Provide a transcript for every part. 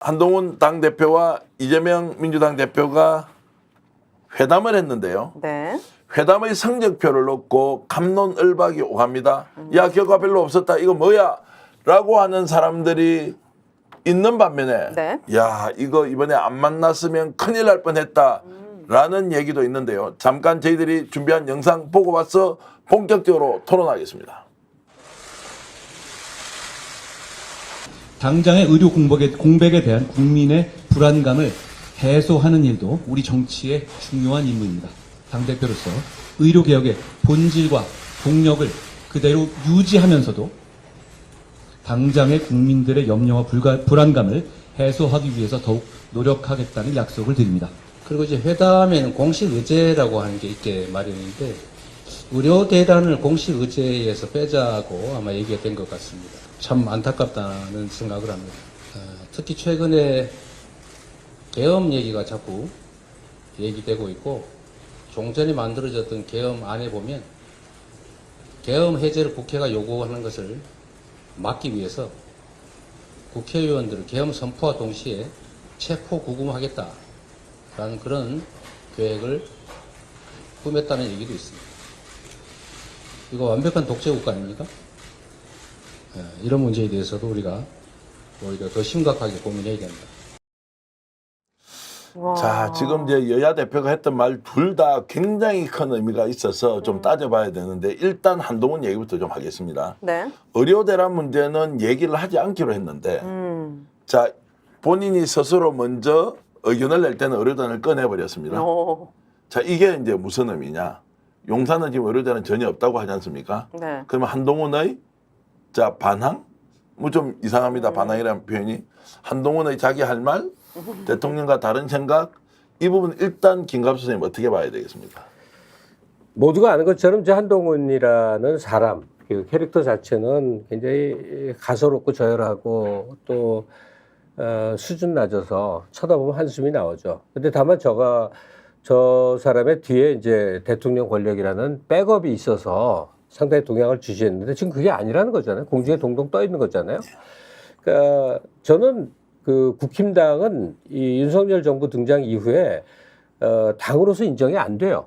한동훈 당대표와 이재명 민주당 대표가 회담을 했는데요. 네. 회담의 성적표를 놓고 갑론을박이 오갑니다. 야, 결과 별로 없었다. 이거 뭐야? 라고 하는 사람들이 있는 반면에 네. 야, 이거 이번에 안 만났으면 큰일 날 뻔했다. 라는 얘기도 있는데요. 잠깐 저희들이 준비한 영상 보고 와서 본격적으로 토론하겠습니다. 당장의 의료 공백에 대한 국민의 불안감을 해소하는 일도 우리 정치의 중요한 임무입니다. 당대표로서 의료개혁의 본질과 동력을 그대로 유지하면서도 당장의 국민들의 염려와 불안감을 해소하기 위해서 더욱 노력하겠다는 약속을 드립니다. 그리고 이제 회담에는 공식 의제라고 하는 게 있게 마련인데 의료대란을 공식 의제에서 빼자고 아마 얘기가 된 것 같습니다. 참 안타깝다는 생각을 합니다. 특히 최근에 계엄 얘기가 자꾸 얘기되고 있고 종전에 만들어졌던 계엄안에 보면 계엄 해제를 국회가 요구하는 것을 막기 위해서 국회의원들을 계엄 선포와 동시에 체포 구금하겠다라는 그런 계획을 꾸몄다는 얘기도 있습니다. 이거 완벽한 독재국가 아닙니까? 이런 문제에 대해서도 우리가 오히려 더 심각하게 고민해야 됩니다. 와. 자, 지금 이제 여야 대표가 했던 말 둘 다 굉장히 큰 의미가 있어서 좀 따져봐야 되는데 일단 한동훈 얘기부터 좀 하겠습니다. 네. 의료 대란 문제는 얘기를 하지 않기로 했는데 자, 본인이 스스로 먼저 의견을 낼 때는 의료단을 꺼내버렸습니다. 오. 자, 이게 이제 무슨 의미냐? 용산은 지금 의료단은 전혀 없다고 하지 않습니까? 네. 그러면 한동훈의 자 반항? 뭐 좀 이상합니다. 반항이라는 표현이. 한동훈의 자기 할 말, 대통령과 다른 생각, 이 부분 일단 김갑수 선생님 어떻게 봐야 되겠습니까? 모두가 아는 것처럼 저 한동훈이라는 사람, 그 캐릭터 자체는 굉장히 가소롭고 저열하고 또 수준 낮아서 쳐다보면 한숨이 나오죠. 근데 다만 저 사람의 뒤에 이제 대통령 권력이라는 백업이 있어서 상당히 동향을 주시했는데 지금 그게 아니라는 거잖아요. 공중에 동동 떠 있는 거잖아요. 그러니까 저는 그 국힘당은 이 윤석열 정부 등장 이후에 당으로서 인정이 안 돼요.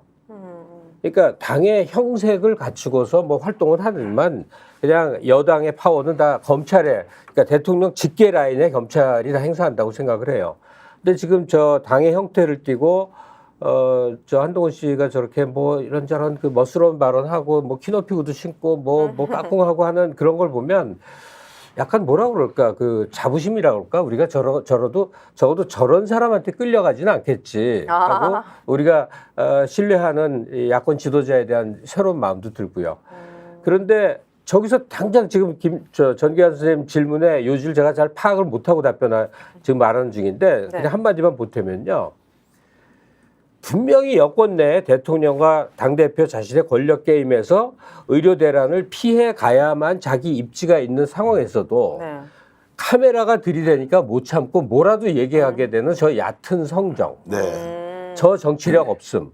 그러니까 당의 형색을 갖추고서 뭐 활동을 하는만 그냥 여당의 파워는 다 검찰에, 그러니까 대통령 직계 라인에 검찰이 다 행사한다고 생각을 해요. 근데 지금 저 당의 형태를 띠고 저 한동훈 씨가 저렇게 뭐 이런저런 그 멋스러운 발언하고 뭐 키높이 구두 신고 뭐 까꿍하고 하는 그런 걸 보면 약간 뭐라 그럴까 그 자부심이라 그럴까 우리가 적어도 저런 사람한테 끌려가지는 않겠지 하고 우리가 신뢰하는 이 야권 지도자에 대한 새로운 마음도 들고요. 그런데 저기서 당장 지금 전기환 선생님 질문에 요지를 제가 잘 파악을 못하고 지금 말하는 중인데 그냥 한마디만 보태면요. 분명히 여권 내에 대통령과 당대표 자신의 권력 게임에서 의료 대란을 피해 가야만 자기 입지가 있는 상황에서도 네. 카메라가 들이대니까 못 참고 뭐라도 얘기하게 되는 저 얕은 성정, 네. 저 정치력 없음,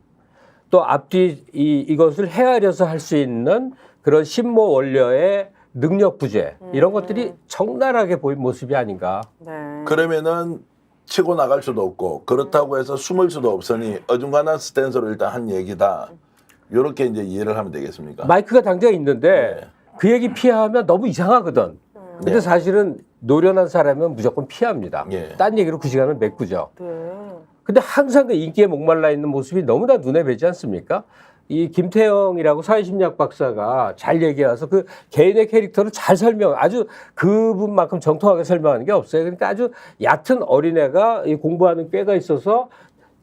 또 앞뒤 이것을 헤아려서 할 수 있는 그런 신모 원려의 능력 부재 이런 것들이 적나라하게 보인 모습이 아닌가. 네. 그러면은 치고 나갈 수도 없고 그렇다고 해서 숨을 수도 없으니 어중간한 스탠스로 일단 한 얘기다. 이렇게 이제 이해를 하면 되겠습니까? 마이크가 당장 있는데 그 얘기 피하면 너무 이상하거든. 근데 네. 사실은 노련한 사람은 무조건 피합니다. 예. 딴 얘기로 그 시간을 메꾸죠. 네. 근데 항상 그 인기에 목말라 있는 모습이 너무나 눈에 뵈지 않습니까? 이 김태형이라고 사회심리학 박사가 잘 얘기해서 그 개인의 캐릭터를 잘 아주 그분만큼 정통하게 설명하는 게 없어요. 그러니까 아주 얕은 어린애가 이 공부하는 꾀가 있어서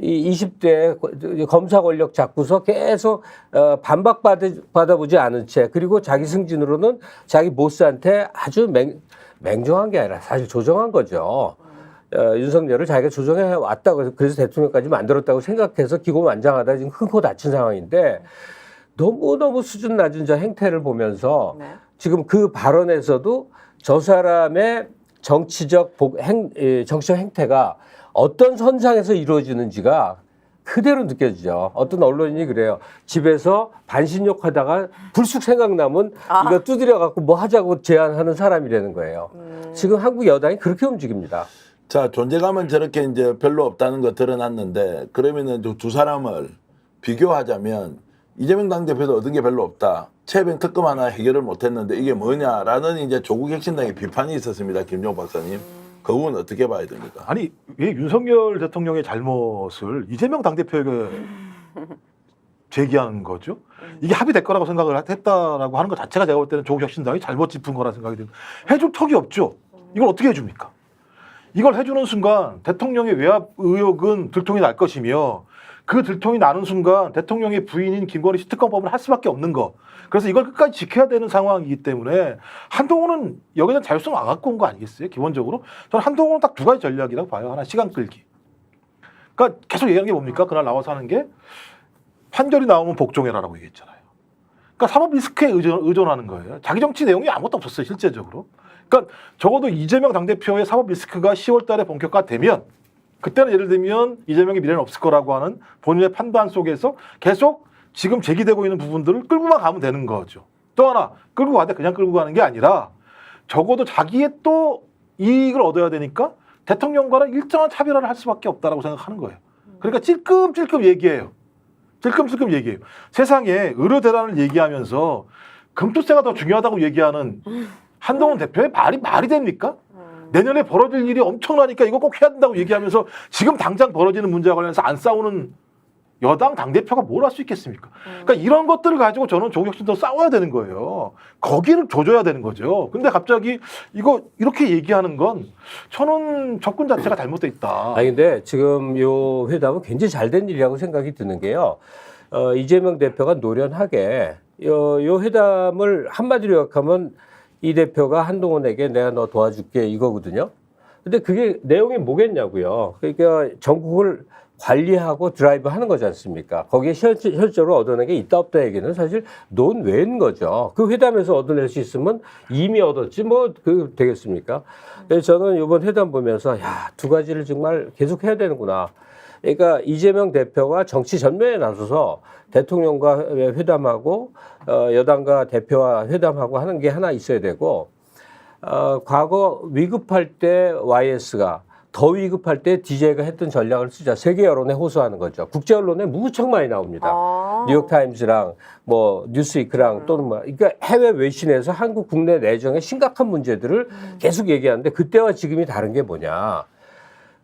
이 20대 검사 권력 잡고서 계속 반박받아보지 않은 채 그리고 자기 승진으로는 자기 보스한테 아주 맹종한 게 아니라 사실 조정한 거죠. 윤석열을 자기가 조정해 왔다고 그래서 대통령까지 만들었다고 생각해서 기고만장하다 지금 흠고 다친 상황인데 너무너무 수준 낮은 저 행태를 보면서 네. 지금 그 발언에서도 저 사람의 정치적 행태가 어떤 선상에서 이루어지는지가 그대로 느껴지죠. 어떤 언론인이 그래요. 집에서 반신욕 하다가 불쑥 생각나면 이거 두드려 갖고 뭐 하자고 제안하는 사람이라는 거예요. 지금 한국 여당이 그렇게 움직입니다. 자, 존재감은 저렇게 이제 별로 없다는 거 드러났는데 그러면은 두 사람을 비교하자면 이재명 당대표도 얻은 게 별로 없다. 최병 특검 하나 해결을 못했는데 이게 뭐냐라는 이제 조국 혁신당의 비판이 있었습니다. 김종 박사님. 그 부분 어떻게 봐야 됩니까? 아니 왜 윤석열 대통령의 잘못을 이재명 당대표에게 제기하는 거죠? 이게 합의될 거라고 생각을 했다라고 하는 것 자체가 제가 볼 때는 조국 혁신당이 잘못 짚은 거라 생각이 듭니다. 해줄 턱이 없죠. 이걸 어떻게 해줍니까? 이걸 해주는 순간 대통령의 외압 의혹은 들통이 날 것이며 그 들통이 나는 순간 대통령의 부인인 김건희 씨 특검법을 할 수밖에 없는 거. 그래서 이걸 끝까지 지켜야 되는 상황이기 때문에 한동훈은 여기에 대한 자율성을 안 갖고 온 거 아니겠어요? 기본적으로. 저는 한동훈은 딱 두 가지 전략이라고 봐요. 하나 시간 끌기. 그러니까 계속 얘기하는 게 뭡니까? 그날 나와서 하는 게 판결이 나오면 복종해라라고 얘기했잖아요. 그러니까 사법 리스크에 의존하는 거예요. 자기 정치 내용이 아무것도 없었어요. 실제적으로. 그러니까 적어도 이재명 당대표의 사법 리스크가 10월 달에 본격화되면 그때는 예를 들면 이재명의 미래는 없을 거라고 하는 본인의 판단 속에서 계속 지금 제기되고 있는 부분들을 끌고만 가면 되는 거죠. 또 하나 끌고 가되 그냥 끌고 가는 게 아니라 적어도 자기의 또 이익을 얻어야 되니까 대통령과는 일정한 차별화를 할 수밖에 없다라고 생각하는 거예요. 그러니까 찔끔찔끔 얘기해요. 찔끔찔끔 얘기해요. 세상에 의료 대란을 얘기하면서 금투세가 더 중요하다고 얘기하는 한동훈 대표의 말이 됩니까? 내년에 벌어질 일이 엄청나니까 이거 꼭 해야 된다고 얘기하면서 지금 당장 벌어지는 문제와 관련해서 안 싸우는 여당 당대표가 뭘 할 수 있겠습니까? 그러니까 이런 것들을 가지고 저는 조국 혁신도 싸워야 되는 거예요. 거기를 조져야 되는 거죠. 근데 갑자기 이거 이렇게 얘기하는 건 저는 접근 자체가 잘못돼 있다. 아니 근데 지금 요 회담은 굉장히 잘된 일이라고 생각이 드는 게요. 이재명 대표가 노련하게 요 회담을 한마디로 요약하면 이 대표가 한동훈에게 내가 너 도와줄게 이거거든요. 근데 그게 내용이 뭐겠냐고요. 그러니까 전국을 관리하고 드라이브 하는 거지 않습니까? 거기에 실제로 얻어낸 게 있다 없다 얘기는 사실 논외인 거죠. 그 회담에서 얻어낼 수 있으면 이미 얻었지 뭐 그 되겠습니까? 그래서 저는 이번 회담 보면서 야, 두 가지를 정말 계속 해야 되는구나. 그러니까 이재명 대표가 정치 전면에 나서서 대통령과 회담하고 여당과 대표와 회담하고 하는 게 하나 있어야 되고 과거 위급할 때 YS가 더 위급할 때 DJ가 했던 전략을 쓰자. 세계 여론에 호소하는 거죠. 국제 언론에 무척 많이 나옵니다. 뉴욕타임즈랑 뭐 뉴스위크랑 또는 뭐 그러니까 해외 외신에서 한국 국내 내정의 심각한 문제들을 계속 얘기하는데 그때와 지금이 다른 게 뭐냐.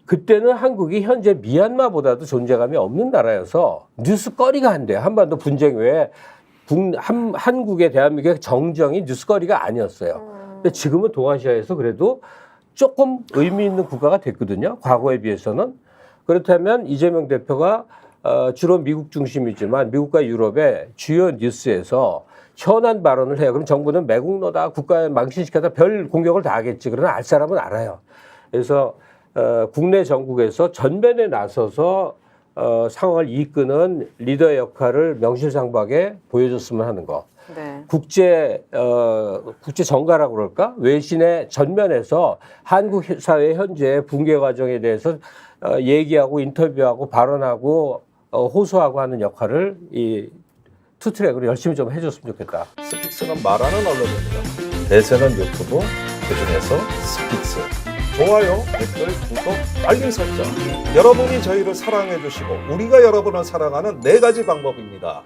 그때는 한국이 현재 미얀마보다도 존재감이 없는 나라여서 뉴스거리가 안 돼요. 한반도 분쟁 외에 한국의 대한민국의 정정이 뉴스거리가 아니었어요. 근데 지금은 동아시아에서 그래도 조금 의미 있는 국가가 됐거든요. 과거에 비해서는. 그렇다면 이재명 대표가 주로 미국 중심이지만 미국과 유럽의 주요 뉴스에서 현안 발언을 해요. 그럼 정부는 매국노다, 국가에 망신시켰다, 별 공격을 다 하겠지. 그러나 알 사람은 알아요. 그래서 국내 정국에서 전면에 나서서 상황을 이끄는 리더의 역할을 명실상부하게 보여줬으면 하는 거. 네. 국제 정가라고 그럴까? 외신의 전면에서 한국 사회 현재 붕괴 과정에 대해서 얘기하고 인터뷰하고 발언하고 호소하고 하는 역할을 이 투트랙으로 열심히 좀 해줬으면 좋겠다. 스픽스는 말하는 언론입니다. 대세는 유튜브, 그중에서 스픽스. 좋아요, 댓글, 구독, 알림 설정. 여러분이 저희를 사랑해 주시고 우리가 여러분을 사랑하는 4가지 방법입니다.